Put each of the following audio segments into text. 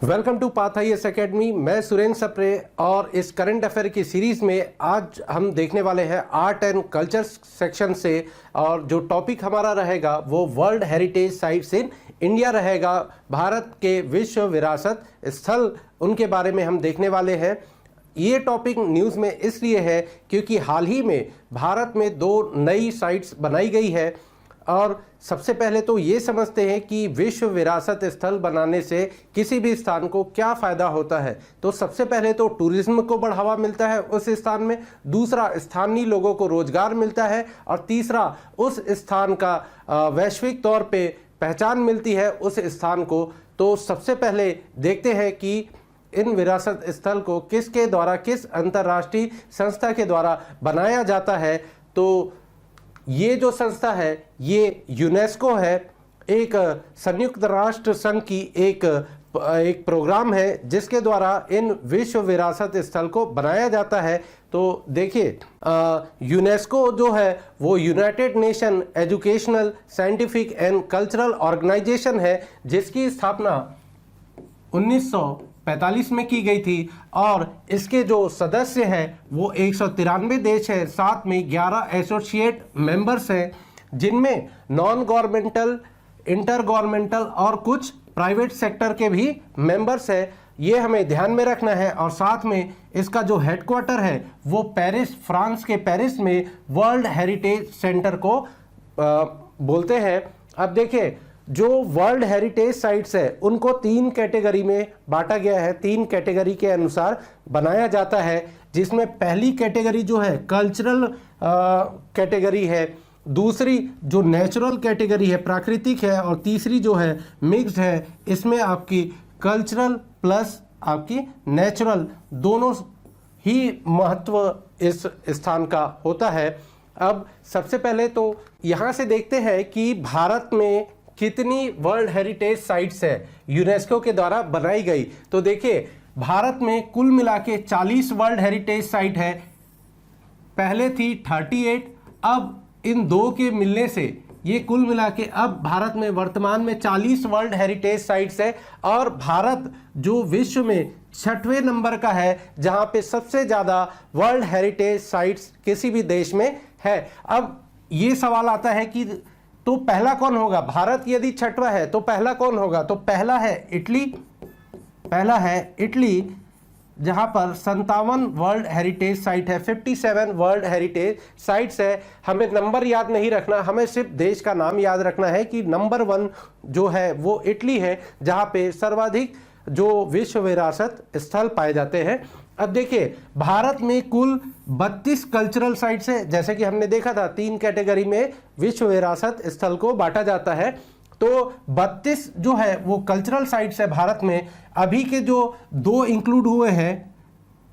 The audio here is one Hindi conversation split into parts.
Welcome to path IAS academy. मैं सुरेंद्र सप्रे और इस करंट अफेयर की सीरीज में आज हम देखने वाले हैं आर्ट एंड कल्चर सेक्शन से। और जो टॉपिक हमारा रहेगा वो world heritage sites in India रहेगा। भारत के विश्व विरासत स्थल उनके बारे में हम देखने वाले हैं। ये टॉपिक न्यूज़ में इसलिए है क्योंकि हाल ही में भारत में 2 नई साइट्स बनाई गई है। और सबसे पहले तो ये समझते हैं कि विश्व विरासत स्थल बनाने से किसी भी स्थान को क्या फ़ायदा होता है। तो सबसे पहले तो टूरिज्म को बढ़ावा मिलता है उस स्थान में, दूसरा स्थानीय लोगों को रोजगार मिलता है, और तीसरा उस स्थान का वैश्विक तौर पे पहचान मिलती है उस स्थान को। तो सबसे पहले देखते हैं कि इन विरासत स्थल को किसके द्वारा, किस अंतर्राष्ट्रीय संस्था के द्वारा बनाया जाता है। तो ये जो संस्था है ये यूनेस्को है, एक संयुक्त राष्ट्र संघ की एक प्रोग्राम है जिसके द्वारा इन विश्व विरासत स्थल को बनाया जाता है। तो देखिए, यूनेस्को जो है वो united nation educational, scientific and cultural organization है जिसकी स्थापना 1945 में की गई थी। और इसके जो सदस्य हैं वो 193 देश हैं, साथ में 11 एसोसिएट मेंबर्स हैं जिनमें नॉन गवर्नमेंटल, इंटर गवर्नमेंटल और कुछ प्राइवेट सेक्टर के भी मेंबर्स हैं। ये हमें ध्यान में रखना है। और साथ में इसका जो हेडक्वार्टर है वो पेरिस, फ्रांस के पेरिस में वर्ल्ड हेरिटेज सेंटर को बोलते हैं। अब देखिए, जो वर्ल्ड हेरिटेज साइट्स है उनको 3 कैटेगरी में बांटा गया है, 3 कैटेगरी के अनुसार बनाया जाता है, जिसमें पहली कैटेगरी जो है कल्चरल कैटेगरी है, दूसरी जो नेचुरल कैटेगरी है प्राकृतिक है, और तीसरी जो है मिक्स्ड है। इसमें आपकी कल्चरल प्लस आपकी नेचुरल दोनों ही महत्व इस स्थान का होता है। अब सबसे पहले तो यहाँ से देखते हैं कि भारत में कितनी वर्ल्ड हेरिटेज साइट्स है यूनेस्को के द्वारा बनाई गई। तो देखिए, भारत में कुल मिला के 40 वर्ल्ड हेरिटेज साइट है। पहले थी 38, अब इन 2 के मिलने से ये कुल मिला के अब भारत में वर्तमान में 40 वर्ल्ड हेरिटेज साइट्स है। और भारत जो विश्व में 6वें नंबर का है जहां पे सबसे ज़्यादा वर्ल्ड हेरिटेज साइट्स किसी भी देश में है। अब ये सवाल आता है कि तो पहला कौन होगा? भारत यदि 6वां है तो पहला कौन होगा? तो पहला है इटली, जहां पर 57 वर्ल्ड हेरिटेज साइट है, 57 वर्ल्ड हेरिटेज साइट्स है। हमें नंबर याद नहीं रखना, हमें सिर्फ देश का नाम याद रखना है कि नंबर 1 जो है वो इटली है, जहां पे सर्वाधिक जो विश्व विरासत स्थल पाए जाते हैं। अब देखिए, भारत में कुल 32 कल्चरल साइट्स है। जैसे कि हमने देखा था 3 कैटेगरी में विश्व विरासत स्थल को बांटा जाता है। तो 32 जो है वो कल्चरल साइट्स है भारत में। अभी के जो 2 इंक्लूड हुए हैं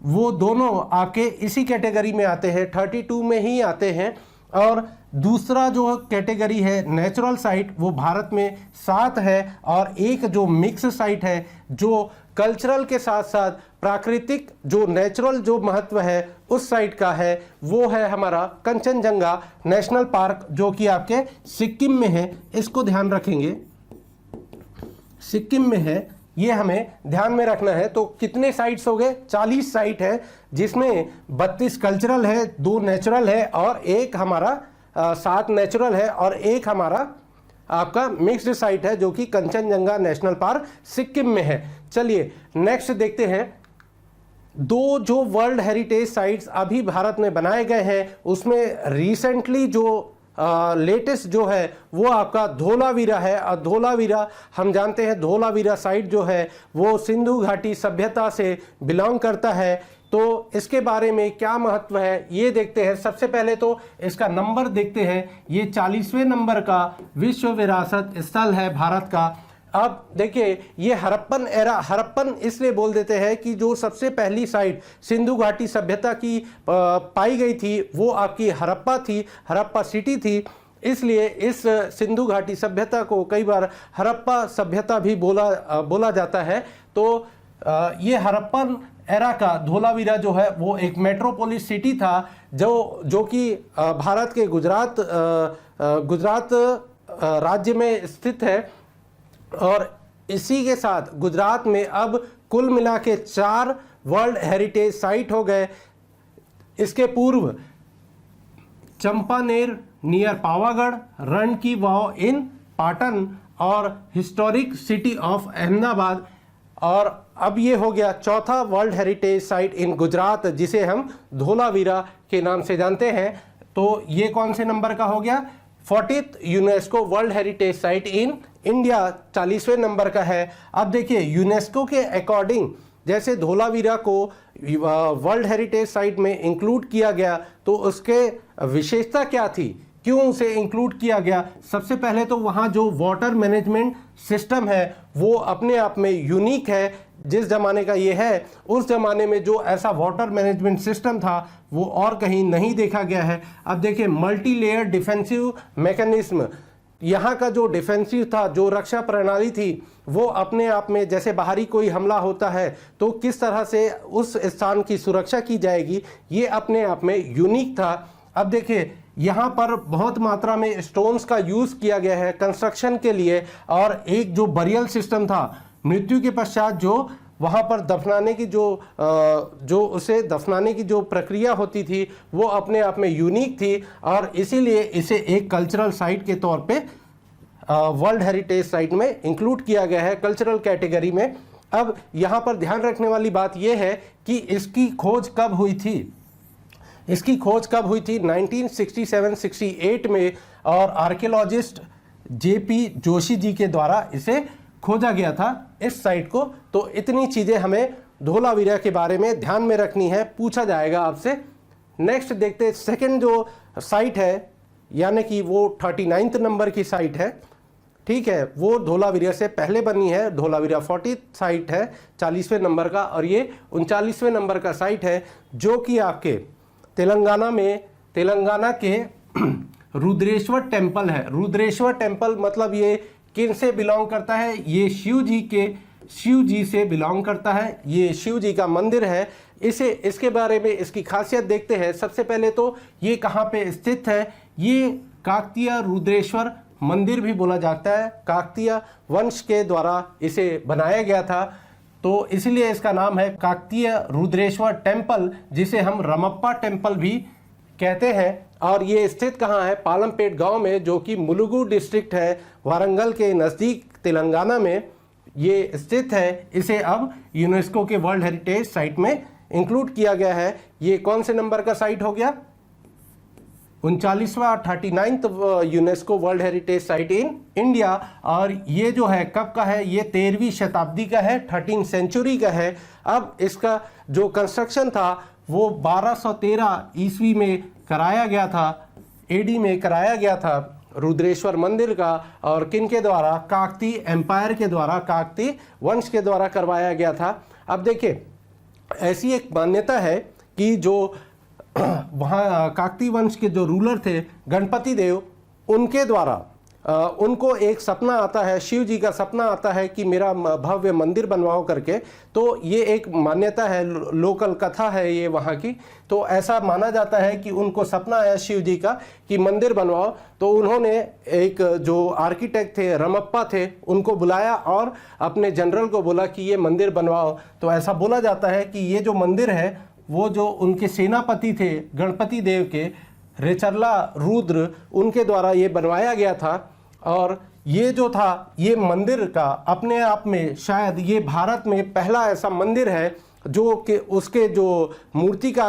वो दोनों आपके इसी कैटेगरी में आते हैं, 32 में ही आते हैं। और दूसरा जो कैटेगरी है नेचुरल साइट वो भारत में 7 है, और एक जो मिक्स साइट है जो कल्चरल के साथ साथ प्राकृतिक जो नेचुरल जो महत्व है उस साइट का है, वो है हमारा कंचनजंगा नेशनल पार्क, जो कि आपके सिक्किम में है। इसको ध्यान रखेंगे, सिक्किम में है, ये हमें ध्यान में रखना है। तो कितने साइट्स हो गए? 40 साइट है, जिसमें 32 कल्चरल है, 2 नेचुरल है, और एक हमारा 7 नेचुरल है, और एक हमारा आपका मिक्स्ड साइट है जो कि कंचनजंगा नेशनल पार्क सिक्किम में है। चलिए नेक्स्ट देखते हैं। 2 जो वर्ल्ड हेरिटेज साइट्स अभी भारत में बनाए गए हैं उसमें रिसेंटली जो लेटेस्ट जो है वो आपका धोलावीरा है। और धोलावीरा हम जानते हैं, धोलावीरा साइट जो है वो सिंधु घाटी सभ्यता से बिलोंग करता है। तो इसके बारे में क्या महत्व है ये देखते हैं। सबसे पहले तो इसका नंबर देखते हैं, ये 40वें नंबर का विश्व विरासत स्थल है भारत का। अब देखिए, ये हड़प्पन एरा, हड़प्पन इसलिए बोल देते हैं कि जो सबसे पहली साइट सिंधु घाटी सभ्यता की पाई गई थी वो आपकी हड़प्पा थी, हड़प्पा सिटी थी। इसलिए इस सिंधु घाटी सभ्यता को कई बार हड़प्पा सभ्यता भी बोला जाता है। तो ये हड़प्पन एरा का धोलावीरा जो है वो एक मेट्रोपोलिस सिटी था जो कि भारत के गुजरात राज्य में स्थित है। और इसी के साथ गुजरात में अब कुल मिला के 4 वर्ल्ड हेरिटेज साइट हो गए। इसके पूर्व चंपानेर नियर पावागढ़, रण की वाव इन पाटन और हिस्टोरिक सिटी ऑफ अहमदाबाद, और अब ये हो गया चौथा वर्ल्ड हेरिटेज साइट इन गुजरात जिसे हम धोलावीरा के नाम से जानते हैं। तो ये कौन से नंबर का हो गया? 40th UNESCO world heritage site in India 40वें नंबर का है। अब देखिए यूनेस्को के अकॉर्डिंग जैसे धोलावीरा को वर्ल्ड हेरिटेज साइट में इंक्लूड किया गया तो उसके विशेषता क्या थी, क्यों उसे इंक्लूड किया गया? सबसे पहले तो वहाँ जो वाटर मैनेजमेंट सिस्टम है वो अपने आप में यूनिक है। जिस ज़माने का ये है उस ज़माने में जो ऐसा वाटर मैनेजमेंट सिस्टम था वो और कहीं नहीं देखा गया है। अब देखिए मल्टी लेयर डिफेंसिव मैकेनिज्म, यहाँ का जो डिफेंसिव था, जो रक्षा प्रणाली थी, वो अपने आप में जैसे बाहरी कोई हमला होता है तो किस तरह से उस स्थान की सुरक्षा की जाएगी, ये अपने आप में यूनिक था। अब देखिए यहाँ पर बहुत मात्रा में स्टोन्स का यूज़ किया गया है कंस्ट्रक्शन के लिए, और एक जो बरियल सिस्टम था, मृत्यु के पश्चात जो वहाँ पर दफनाने की उसे दफनाने की जो प्रक्रिया होती थी वो अपने आप में यूनिक थी, और इसीलिए इसे एक कल्चरल साइट के तौर पे वर्ल्ड हेरिटेज साइट में इंक्लूड किया गया है कल्चरल कैटेगरी में। अब यहाँ पर ध्यान रखने वाली बात यह है कि इसकी खोज कब हुई थी? इसकी खोज कब हुई थी? 1967-68 में, और आर्कियोलॉजिस्ट जेपी जोशी जी के द्वारा इसे खोजा गया था इस साइट को। तो इतनी चीज़ें हमें धोलावीरा के बारे में ध्यान में रखनी है, पूछा जाएगा आपसे। नेक्स्ट देखते हैं सेकंड जो साइट है, यानी कि वो 39th नंबर की साइट है, ठीक है, वो धोलावीरा से पहले बनी है। धोलावीरा 40th साइट है 40वें नंबर का, और ये 39वें नंबर का साइट है जो कि आपके तेलंगाना के रुद्रेश्वर टेम्पल है। रुद्रेश्वर टेम्पल मतलब ये किन से बिलोंग करता है? ये शिव जी से बिलोंग करता है। ये शिव जी का मंदिर है। इसके बारे में इसकी खासियत देखते हैं। सबसे पहले तो ये कहाँ पे स्थित है? ये काकतीय रुद्रेश्वर मंदिर भी बोला जाता है। काकतीय वंश के द्वारा इसे बनाया गया था, तो इसलिए इसका नाम है काकतीय रुद्रेश्वर टेम्पल, जिसे हम रमप्पा टेम्पल भी कहते हैं। और ये स्थित कहाँ है? पालमपेट गांव में, जो कि मुलुगु डिस्ट्रिक्ट है, वारंगल के नज़दीक तेलंगाना में ये स्थित है। इसे अब यूनेस्को के वर्ल्ड हेरिटेज साइट में इंक्लूड किया गया है। ये कौन से नंबर का साइट हो गया? 39वां 39th UNESCO world heritage site in India. और ये जो है कब का है? ये 13वीं शताब्दी का है, 13th सेंचुरी का है। अब इसका जो कंस्ट्रक्शन था वो 1213 ईस्वी में कराया गया था, एडी में कराया गया था रुद्रेश्वर मंदिर का। और किन के द्वारा? काकतीय एम्पायर के द्वारा, काकतीय वंश के द्वारा करवाया गया था। अब देखिए ऐसी एक मान्यता है कि जो वहाँ काकतीय वंश के जो रूलर थे गणपति देव, उनके द्वारा उनको एक सपना आता है, शिव जी का सपना आता है कि मेरा भव्य मंदिर बनवाओ करके। तो ये एक मान्यता है, लोकल कथा है ये वहाँ की। तो ऐसा माना जाता है कि उनको सपना आया शिव जी का कि मंदिर बनवाओ, तो उन्होंने एक जो आर्किटेक्ट थे, रमप्पा थे, उनको बुलाया और अपने जनरल को बोला कि ये मंदिर बनवाओ। तो ऐसा बोला जाता है कि ये जो मंदिर है वो जो उनके सेनापति थे गणपति देव के, रेचरला रुद्र, उनके द्वारा ये बनवाया गया था। और ये जो था, ये मंदिर का अपने आप में शायद ये भारत में पहला ऐसा मंदिर है जो कि उसके जो मूर्ति का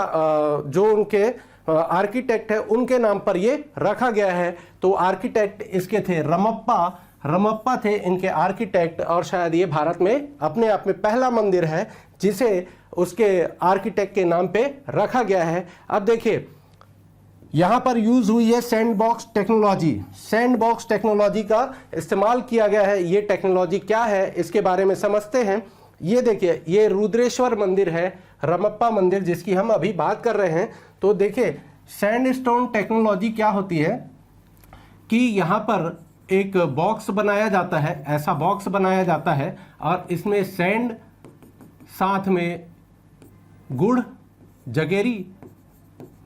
जो उनके आर्किटेक्ट है उनके नाम पर ये रखा गया है। तो आर्किटेक्ट इसके थे रमप्पा थे इनके आर्किटेक्ट, और शायद ये भारत में अपने आप में पहला मंदिर है जिसे उसके आर्किटेक्ट के नाम पे रखा गया है। अब देखिए यहाँ पर यूज हुई है सैंडबॉक्स टेक्नोलॉजी। सैंडबॉक्स टेक्नोलॉजी का इस्तेमाल किया गया है। ये टेक्नोलॉजी क्या है इसके बारे में समझते हैं। ये देखिए, ये रुद्रेश्वर मंदिर है, रमप्पा मंदिर जिसकी हम अभी बात कर रहे हैं। तो देखिए सैंडस्टोन टेक्नोलॉजी क्या होती है कि यहाँ पर एक बॉक्स बनाया जाता है, ऐसा बॉक्स बनाया जाता है, और इसमें सैंड, साथ में गुड़,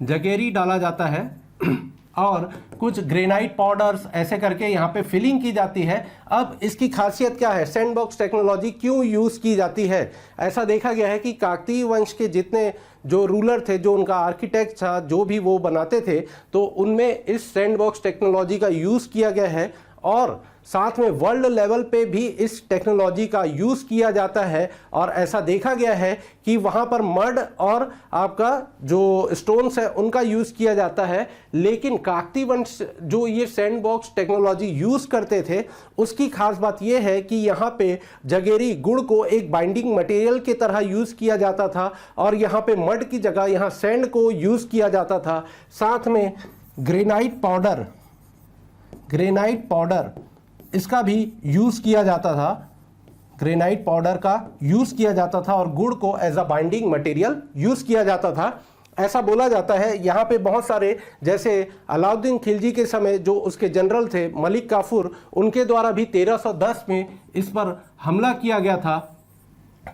जगेरी डाला जाता है। और कुछ ग्रेनाइट पाउडर्स ऐसे करके यहाँ पे फिलिंग की जाती है। अब इसकी खासियत क्या है, सैंडबॉक्स टेक्नोलॉजी क्यों यूज़ की जाती है? ऐसा देखा गया है कि काकतीय वंश के जितने जो रूलर थे, जो उनका आर्किटेक्ट था, जो भी वो बनाते थे, तो उनमें इस सैंडबॉक्स टेक्नोलॉजी का यूज़ किया गया है और साथ में वर्ल्ड लेवल पे भी इस टेक्नोलॉजी का यूज़ किया जाता है। और ऐसा देखा गया है कि वहाँ पर मड और आपका जो स्टोन्स है उनका यूज़ किया जाता है। लेकिन काकतीय वंश जो ये सैंडबॉक्स टेक्नोलॉजी यूज़ करते थे, उसकी खास बात यह है कि यहाँ पे जगेरी गुड़ को एक बाइंडिंग मटेरियल की तरह यूज़ किया जाता था और यहाँ पे मड की जगह यहाँ सैंड को यूज़ किया जाता था। साथ में ग्रेनाइट पाउडर इसका भी यूज़ किया जाता था, ग्रेनाइट पाउडर का यूज़ किया जाता था और गुड़ को as a binding material use किया जाता था। ऐसा बोला जाता है यहाँ पे बहुत सारे, जैसे अलाउद्दीन खिलजी के समय जो उसके जनरल थे मलिक काफूर, उनके द्वारा भी 1310 में इस पर हमला किया गया था,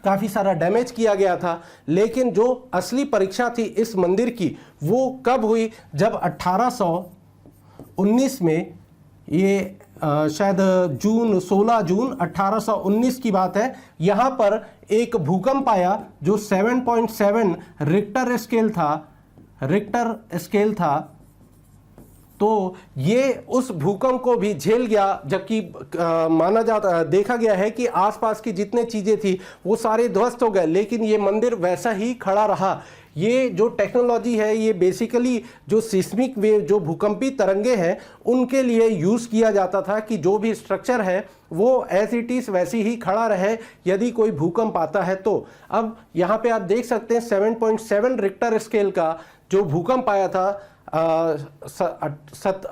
काफ़ी सारा डैमेज किया गया था। लेकिन जो असली परीक्षा थी इस मंदिर की वो कब हुई, जब 1819 में, ये शायद 16 जून 1819 की बात है, यहाँ पर एक भूकंप आया जो 7.7 रिक्टर स्केल था। तो ये उस भूकंप को भी झेल गया, जबकि देखा गया है कि आसपास की जितने चीज़ें थी वो सारे ध्वस्त हो गए, लेकिन ये मंदिर वैसा ही खड़ा रहा। ये जो टेक्नोलॉजी है ये बेसिकली जो सिस्मिक वेव, जो भूकंपी तरंगे हैं, उनके लिए यूज़ किया जाता था कि जो भी स्ट्रक्चर है वो एज इट इज़ वैसी ही खड़ा रहे यदि कोई भूकंप आता है तो। अब यहाँ पे आप देख सकते हैं 7.7 रिक्टर स्केल का जो भूकंप आया था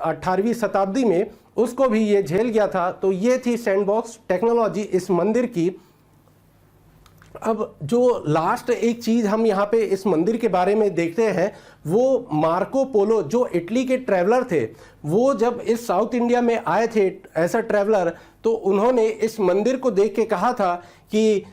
18वीं शताब्दी में, उसको भी ये झेल गया था। तो ये थी सैंडबॉक्स टेक्नोलॉजी इस मंदिर की। अब जो लास्ट एक चीज़ हम यहाँ पे इस मंदिर के बारे में देखते हैं, वो मार्को पोलो जो इटली के ट्रैवलर थे, वो जब इस साउथ इंडिया में आए थे ऐसा ट्रैवलर, तो उन्होंने इस मंदिर को देख के कहा था कि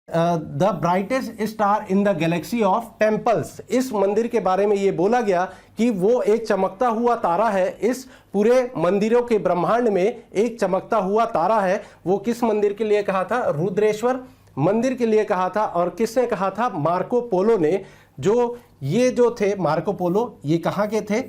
the brightest star in the Galaxy of temples. इस मंदिर के बारे में ये बोला गया कि वो एक चमकता हुआ तारा है, इस पूरे मंदिरों के ब्रह्मांड में एक चमकता हुआ तारा है। वो किस मंदिर के लिए कहा था? रुद्रेश्वर मंदिर के लिए कहा था। और किसने कहा था? मार्को पोलो ने। ये जो थे मार्को पोलो, ये कहाँ के थे?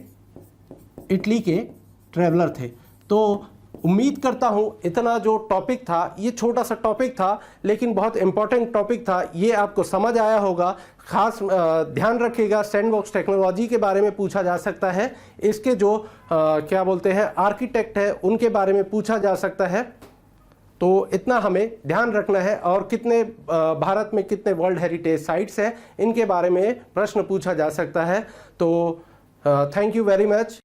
इटली के ट्रैवलर थे। तो उम्मीद करता हूँ इतना जो टॉपिक था, ये छोटा सा टॉपिक था लेकिन बहुत इंपॉर्टेंट टॉपिक था, ये आपको समझ आया होगा। खास ध्यान रखिएगा, सैंडबॉक्स टेक्नोलॉजी के बारे में पूछा जा सकता है, इसके जो क्या बोलते हैं आर्किटेक्ट है उनके बारे में पूछा जा सकता है। तो इतना हमें ध्यान रखना है। और कितने भारत में कितने वर्ल्ड हेरिटेज साइट्स हैं, इनके बारे में प्रश्न पूछा जा सकता है। तो थैंक यू वेरी मच।